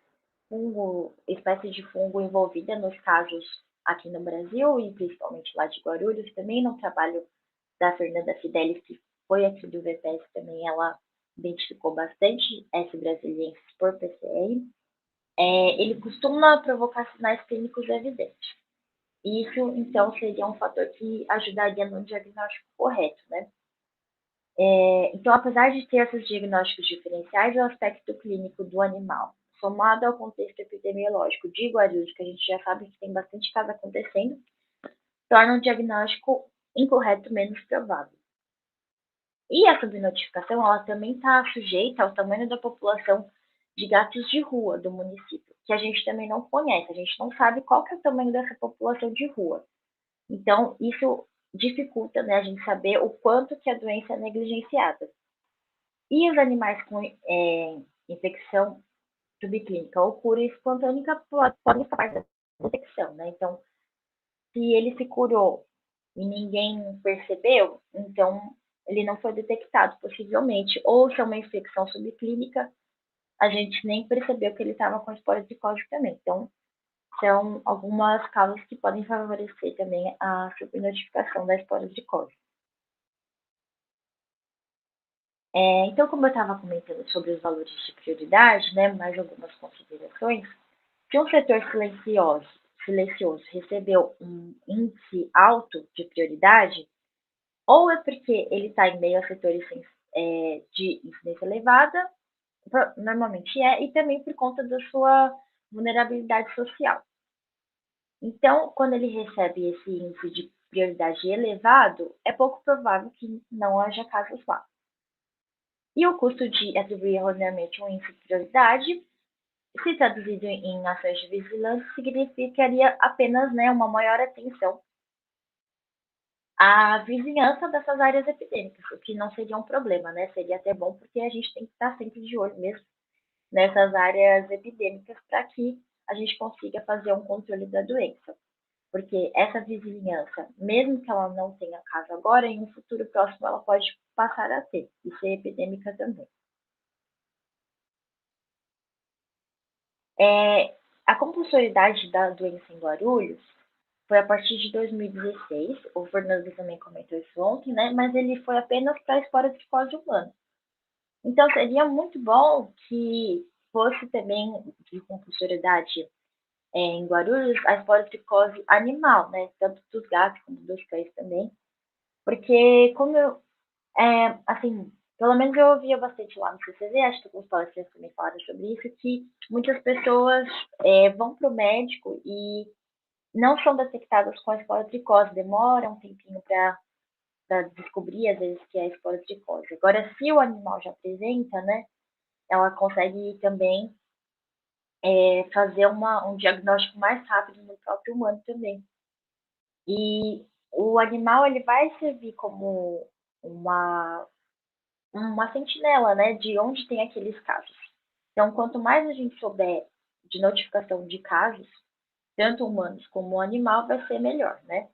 fungo, espécie de fungo envolvida nos casos aqui no Brasil e principalmente lá de Guarulhos, também no trabalho da Fernanda Fidelis, que foi aqui do VPS também, ela identificou bastante S. brasiliensis por PCR. Ele costuma provocar sinais clínicos evidentes. Isso, então, seria um fator que ajudaria no diagnóstico correto, né? Então, apesar de ter esses diagnósticos diferenciais, o aspecto clínico do animal, somado ao contexto epidemiológico de Guarulhos, que a gente já sabe que tem bastante caso acontecendo, torna o diagnóstico incorreto menos provável. E a subnotificação, ela também está sujeita ao tamanho da população de gatos de rua do município, que a gente também não conhece, a gente não sabe qual que é o tamanho dessa população de rua. Então, isso dificulta, né, a gente saber o quanto que a doença é negligenciada. E os animais com infecção subclínica ou cura espontânea podem escapar da infecção, né? Então, se ele se curou e ninguém percebeu, então ele não foi detectado possivelmente. Ou se é uma infecção subclínica, a gente nem percebeu que ele estava com esporotricose também. Então, são algumas causas que podem favorecer também a subnotificação da esporotricose. Então, como eu estava comentando sobre os valores de prioridade, né, mais algumas considerações, se um setor silencioso recebeu um índice alto de prioridade, ou é porque ele está em meio a setores de incidência elevada, normalmente e também por conta da sua vulnerabilidade social. Então, quando ele recebe esse índice de prioridade elevado, é pouco provável que não haja casos lá. E o custo de atribuir erroneamente um índice de prioridade, se traduzido em ações de vigilância, significaria apenas, né, uma maior atenção à vizinhança dessas áreas epidêmicas, o que não seria um problema, né? Seria até bom, porque a gente tem que estar sempre de olho mesmo nessas áreas epidêmicas para que a gente consiga fazer um controle da doença. Porque essa vizinhança, mesmo que ela não tenha caso agora, em um futuro próximo ela pode passar a ter e ser epidêmica também. A compulsoriedade da doença em Guarulhos foi a partir de 2016, o Fernando também comentou isso ontem, né? Mas ele foi apenas para a esporotricose humana. Então, seria muito bom que fosse também de compulsoriedade em Guarulhos a esporotricose animal, né? Tanto dos gatos como dos cães também. Porque, como assim, pelo menos eu ouvia bastante lá no CCZ, acho que alguns palestrantes também falaram sobre isso, que muitas pessoas vão para o médico e não são detectadas com a esporotricose, demora um tempinho para descobrir, às vezes, que é a esporotricose. Agora, se o animal já apresenta, né, ela consegue também fazer um diagnóstico mais rápido no próprio humano também. E o animal ele vai servir como uma, uma sentinela, né, de onde tem aqueles casos. Então, quanto mais a gente souber de notificação de casos, tanto humanos como animal, vai ser melhor, né?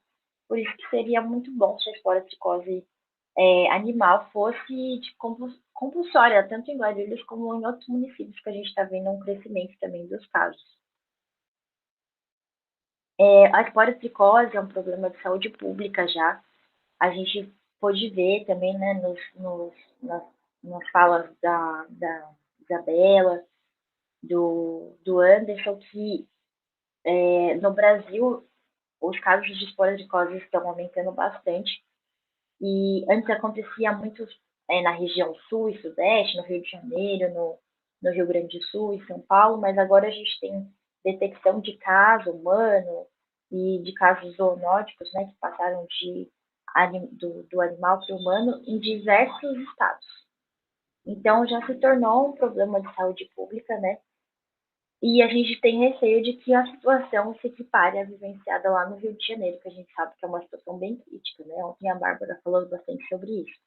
Por isso que seria muito bom se a esporotricose animal fosse de compulsória, tanto em Guarulhos como em outros municípios, que a gente está vendo um crescimento também dos casos. A esporotricose é um problema de saúde pública já. A gente pôde ver também, né, nas falas da Isabela, do Anderson, que no Brasil os casos de esporotricose estão aumentando bastante. E antes acontecia muito na região sul e sudeste, no Rio de Janeiro, no Rio Grande do Sul e São Paulo, mas agora a gente tem detecção de caso humano e de casos zoonóticos, né, que passaram do animal para o humano em diversos estados. Então já se tornou um problema de saúde pública, né? E a gente tem receio de que a situação se equipare à vivenciada lá no Rio de Janeiro, que a gente sabe que é uma situação bem crítica, né? Ontem a Bárbara falou bastante sobre isso.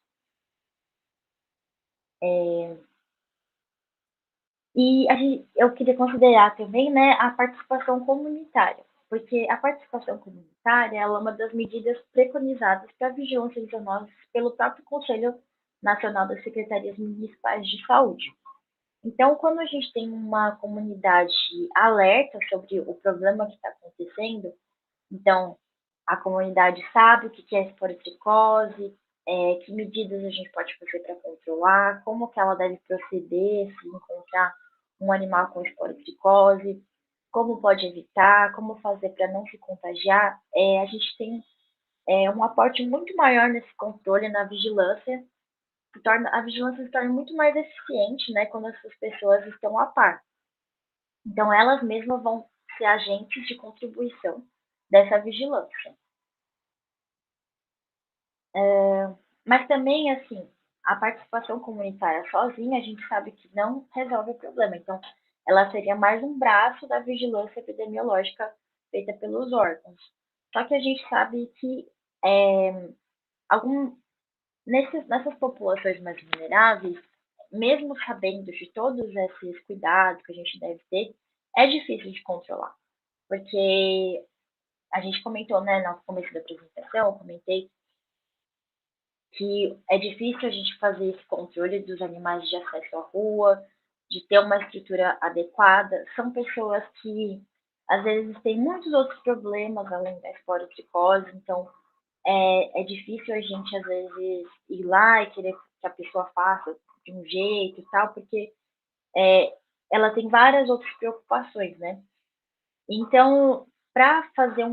Eu queria considerar também, né, a participação comunitária, porque a participação comunitária é uma das medidas preconizadas para a vigilância de zoonoses pelo próprio Conselho Nacional das Secretarias Municipais de Saúde. Então, quando a gente tem uma comunidade alerta sobre o problema que está acontecendo, então a comunidade sabe o que é esporotricose, que medidas a gente pode fazer para controlar, como que ela deve proceder se encontrar um animal com esporotricose, como pode evitar, como fazer para não se contagiar. A gente tem um aporte muito maior nesse controle, na vigilância, a vigilância se torna muito mais eficiente, né, quando essas pessoas estão a par. Então, elas mesmas vão ser agentes de contribuição dessa vigilância. Mas também, assim, a participação comunitária sozinha, a gente sabe que não resolve o problema. Então, ela seria mais um braço da vigilância epidemiológica feita pelos órgãos. Só que a gente sabe que nessas populações mais vulneráveis, mesmo sabendo de todos esses cuidados que a gente deve ter, é difícil de controlar. Porque a gente comentou, né, no começo da apresentação, eu comentei que é difícil a gente fazer esse controle dos animais de acesso à rua, de ter uma estrutura adequada. São pessoas que, às vezes, têm muitos outros problemas além da esporotricose, então é difícil a gente, às vezes, ir lá e querer que a pessoa faça de um jeito e tal, porque ela tem várias outras preocupações, né? Então, para fazer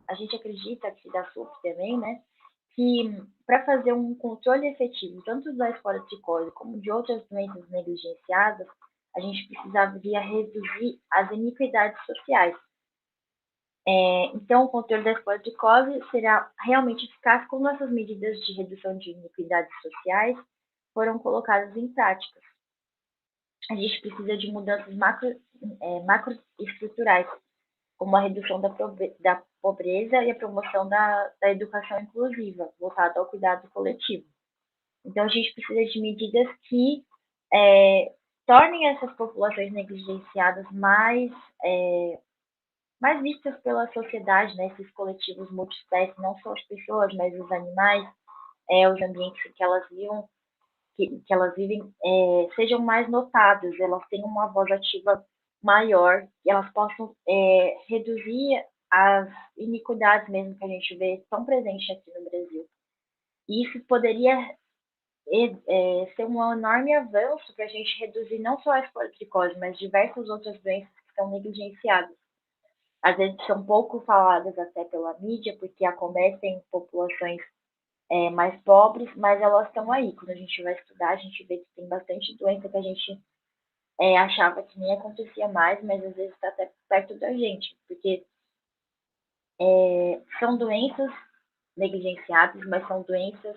a gente acredita aqui da SUP também, né, que para fazer um controle efetivo, tanto da esporotricose como de outras doenças negligenciadas, a gente precisaria reduzir as iniquidades sociais. Então, o controle da esporotricose será realmente eficaz quando essas medidas de redução de iniquidades sociais foram colocadas em prática. A gente precisa de mudanças macroestruturais, como a redução da pobreza e a promoção da educação inclusiva, voltada ao cuidado coletivo. Então, a gente precisa de medidas que tornem essas populações negligenciadas mais vistas pela sociedade, né? Esses coletivos multiespécies, não só as pessoas, mas os animais, os ambientes que elas vivem, que elas vivem sejam mais notados, elas tenham uma voz ativa maior e elas possam reduzir as iniquidades mesmo que a gente vê tão presentes aqui no Brasil. E isso poderia ser um enorme avanço para a gente reduzir não só a esporotricose, mas diversas outras doenças que estão negligenciadas. Às vezes são pouco faladas até pela mídia, porque acometem em populações mais pobres, mas elas estão aí. Quando a gente vai estudar, a gente vê que tem bastante doença que a gente achava que nem acontecia mais, mas às vezes está até perto da gente, porque são doenças negligenciadas, mas são doenças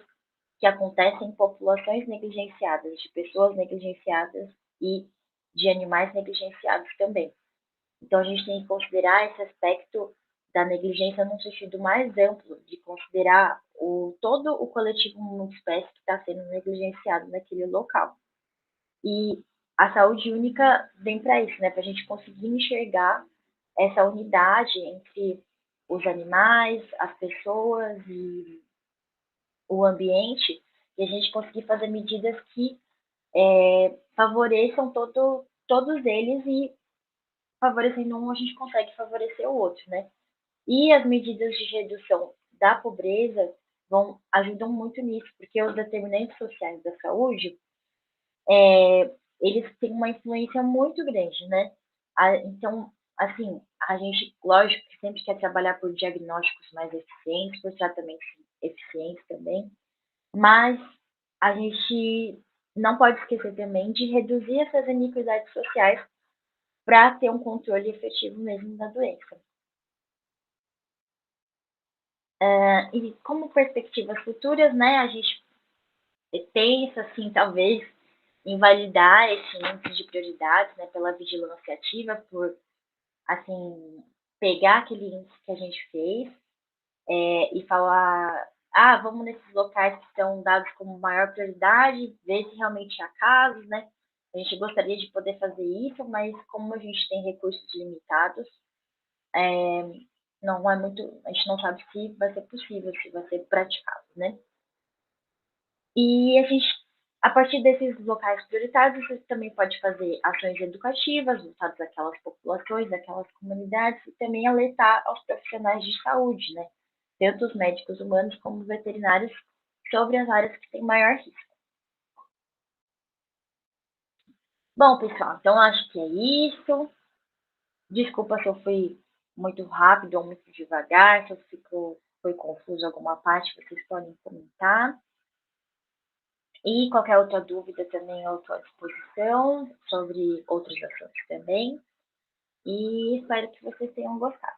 que acontecem em populações negligenciadas, de pessoas negligenciadas e de animais negligenciados também. Então, a gente tem que considerar esse aspecto da negligência num sentido mais amplo, de considerar todo o coletivo multiespécie que está sendo negligenciado naquele local. E a saúde única vem para isso, né? Para a gente conseguir enxergar essa unidade entre os animais, as pessoas e o ambiente, e a gente conseguir fazer medidas que favoreçam todos eles, e favorecendo um, a gente consegue favorecer o outro, né? E as medidas de redução da pobreza ajudam muito nisso, porque os determinantes sociais da saúde, eles têm uma influência muito grande, né? Então, assim, a gente, lógico, que sempre quer trabalhar por diagnósticos mais eficientes, por tratamentos eficientes também, mas a gente não pode esquecer também de reduzir essas iniquidades sociais para ter um controle efetivo mesmo da doença. E como perspectivas futuras, né, a gente pensa, assim, talvez, em validar esse índice de prioridades, né, pela vigilância ativa, por, assim, pegar aquele índice que a gente fez e falar, vamos nesses locais que estão dados como maior prioridade, ver se realmente há casos, né? A gente gostaria de poder fazer isso, mas como a gente tem recursos limitados, não é muito, a gente não sabe se vai ser possível, se vai ser praticável, né? E a gente, a partir desses locais prioritários, você também pode fazer ações educativas voltadas àquelas populações, àquelas comunidades, e também alertar aos profissionais de saúde, né? Tanto os médicos humanos como os veterinários, sobre as áreas que têm maior risco. Bom, pessoal, então acho que é isso. Desculpa se eu fui muito rápido ou muito devagar, se foi confuso alguma parte, vocês podem comentar. E qualquer outra dúvida também eu estou à disposição sobre outros assuntos também. E espero que vocês tenham gostado.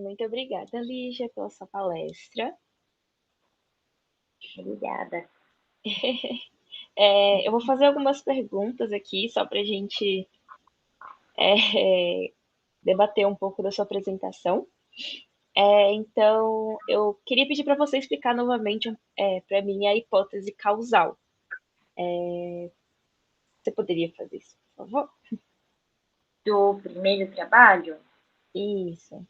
Muito obrigada, Lígia, pela sua palestra. Obrigada. Eu vou fazer algumas perguntas aqui, só para a gente debater um pouco da sua apresentação. Então, eu queria pedir para você explicar novamente para mim a hipótese causal. Você poderia fazer isso, por favor? Do primeiro trabalho, Isso.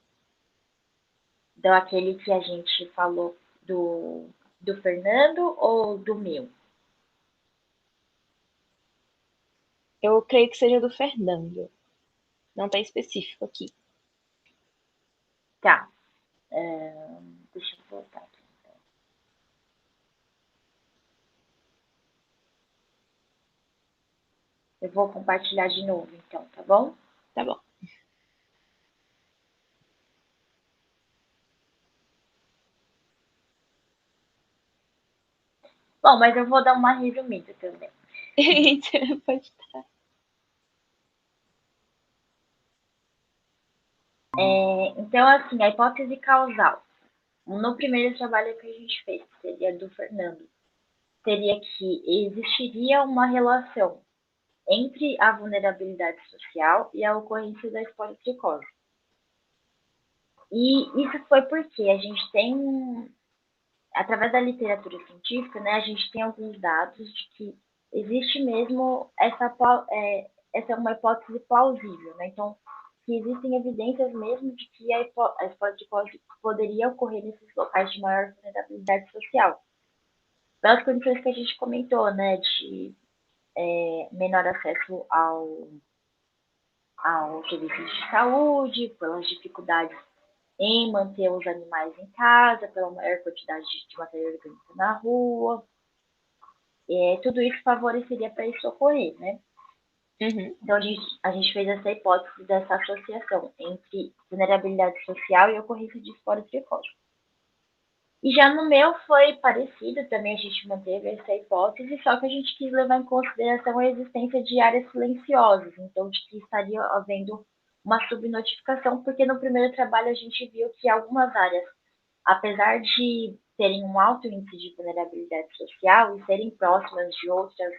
daquele que a gente falou do Fernando ou do meu? Eu creio que seja do Fernando. Não está específico aqui. Tá. Deixa eu voltar aqui. Eu vou compartilhar de novo, então, tá bom? Tá bom. Bom, mas eu vou dar uma resumida também. Então, pode estar. Então, assim, a hipótese causal. No primeiro trabalho que a gente fez, que seria do Fernando, seria que existiria uma relação entre a vulnerabilidade social e a ocorrência da esporotricose. E isso foi porque a gente tem, através da literatura científica, né, a gente tem alguns dados de que existe mesmo essa é uma hipótese plausível, né? Então, que existem evidências mesmo de que a esporotricose poderia ocorrer nesses locais de maior vulnerabilidade social. Pelas condições que a gente comentou, né, de menor acesso ao serviço de saúde, pelas dificuldades em manter os animais em casa, pela maior quantidade de matéria orgânica na rua. Tudo isso favoreceria para isso ocorrer, né? Uhum. Então, a gente fez essa hipótese dessa associação entre vulnerabilidade social e ocorrência de esporotricose. E já no meu foi parecido, também a gente manteve essa hipótese, só que a gente quis levar em consideração a existência de áreas silenciosas, então de que estaria havendo uma subnotificação, porque no primeiro trabalho a gente viu que algumas áreas, apesar de terem um alto índice de vulnerabilidade social e serem próximas de outras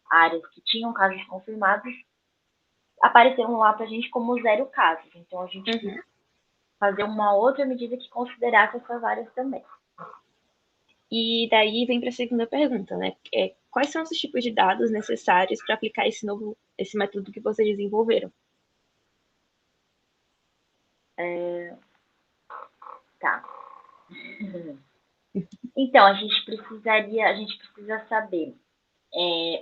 áreas que tinham casos confirmados, apareceram lá para a gente como 0 casos. Então, a gente quis fazer uma outra medida que considerasse essas áreas também. E daí vem para a segunda pergunta, né? Quais são os tipos de dados necessários para aplicar esse método que vocês desenvolveram? Tá. Então, a gente precisa saber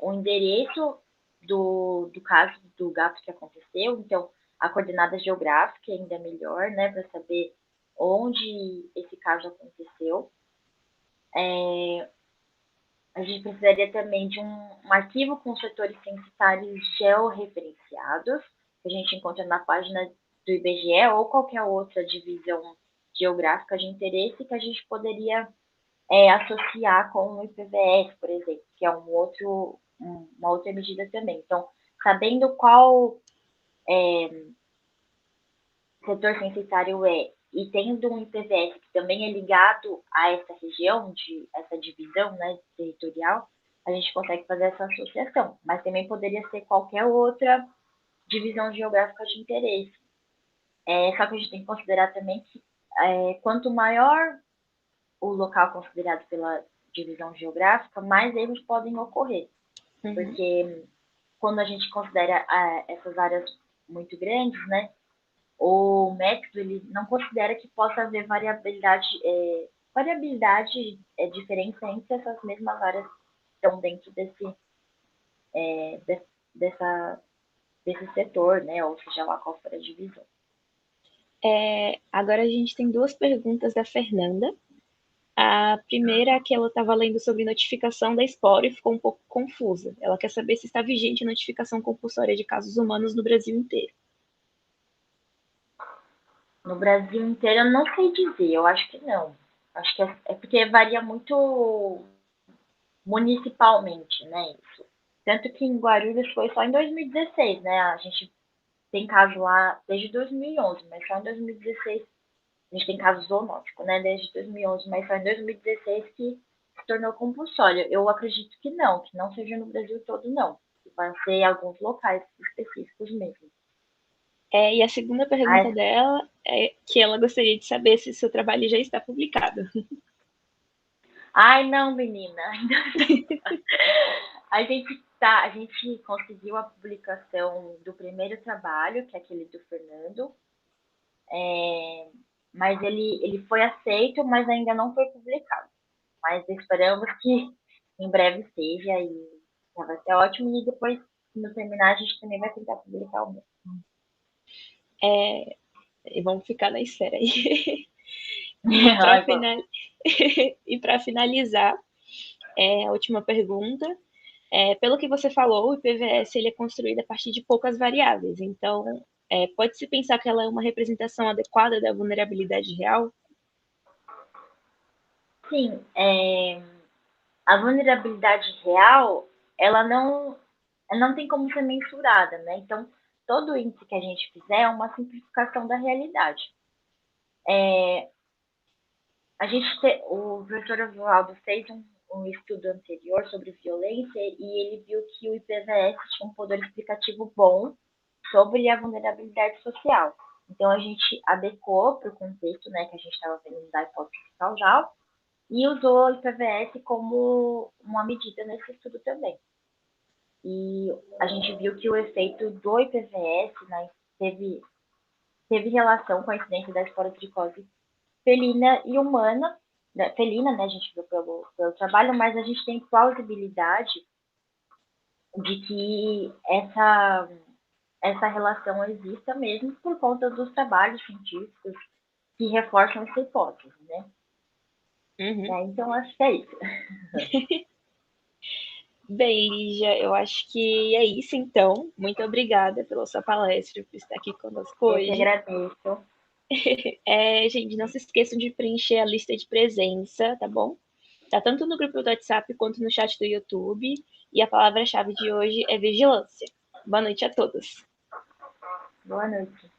o endereço do caso do gato que aconteceu, então a coordenada geográfica ainda é melhor, né, para saber onde esse caso aconteceu. A gente precisaria também de um arquivo com setores censitários georreferenciados, que a gente encontra na página do IBGE ou qualquer outra divisão geográfica de interesse que a gente poderia associar com o IPVS, por exemplo, que é uma outra medida também. Então, sabendo qual setor censitário e tendo um IPVS que também é ligado a essa região, essa divisão, né, territorial, a gente consegue fazer essa associação. Mas também poderia ser qualquer outra divisão geográfica de interesse. Só que a gente tem que considerar também que quanto maior o local considerado pela divisão geográfica, mais erros podem ocorrer. Porque quando a gente considera essas áreas muito grandes, né, o método ele não considera que possa haver variabilidade diferença entre essas mesmas áreas que estão dentro desse setor, né, ou seja lá qual for a divisão. Agora a gente tem duas perguntas da Fernanda. A primeira é que ela estava lendo sobre notificação da Esporo e ficou um pouco confusa. Ela quer saber se está vigente a notificação compulsória de casos humanos no Brasil inteiro. No Brasil inteiro eu não sei dizer, eu acho que não. Acho que é porque varia muito municipalmente, né, isso. Tanto que em Guarulhos foi só em 2016, né, a gente tem caso lá desde 2011, mas só em 2016, a gente tem caso zoonótico, né, desde 2011, mas só em 2016 que se tornou compulsório. Eu acredito que não seja no Brasil todo, não. Que vai ser em alguns locais específicos mesmo. E a segunda pergunta dela é que ela gostaria de saber se seu trabalho já está publicado. Ai, não, menina. A gente conseguiu a publicação do primeiro trabalho, que é aquele do Fernando. Mas ele foi aceito, mas ainda não foi publicado. Mas esperamos que em breve seja e vai ser ótimo. E depois, no terminar, a gente também vai tentar publicar o meu. E vamos ficar na espera aí. E para finalizar, a última pergunta. Pelo que você falou, o IPVS ele é construído a partir de poucas variáveis. Então, pode-se pensar que ela é uma representação adequada da vulnerabilidade real? Sim, a vulnerabilidade real, ela não tem como ser mensurada, né? Então, todo índice que a gente fizer é uma simplificação da realidade. O professor Oswaldo fez um estudo anterior sobre violência e ele viu que o IPVS tinha um poder explicativo bom sobre a vulnerabilidade social. Então, a gente adequou para o contexto, né, que a gente estava vendo da hipótese causal e usou o IPVS como uma medida nesse estudo também. E a gente viu que o efeito do IPVS, né, teve relação com a incidência da esporotricose felina e humana, né, felina, né, a gente viu pelo trabalho, mas a gente tem plausibilidade de que essa relação exista mesmo por conta dos trabalhos científicos que reforçam essa hipótese, né? Então, acho que é isso. Bem, Lígia, eu acho que é isso então. Muito obrigada pela sua palestra, por estar aqui conosco hoje. Eu que agradeço. Gente, não se esqueçam de preencher a lista de presença, tá bom? Tá tanto no grupo do WhatsApp quanto no chat do YouTube. E a palavra-chave de hoje é vigilância. Boa noite a todos. Boa noite.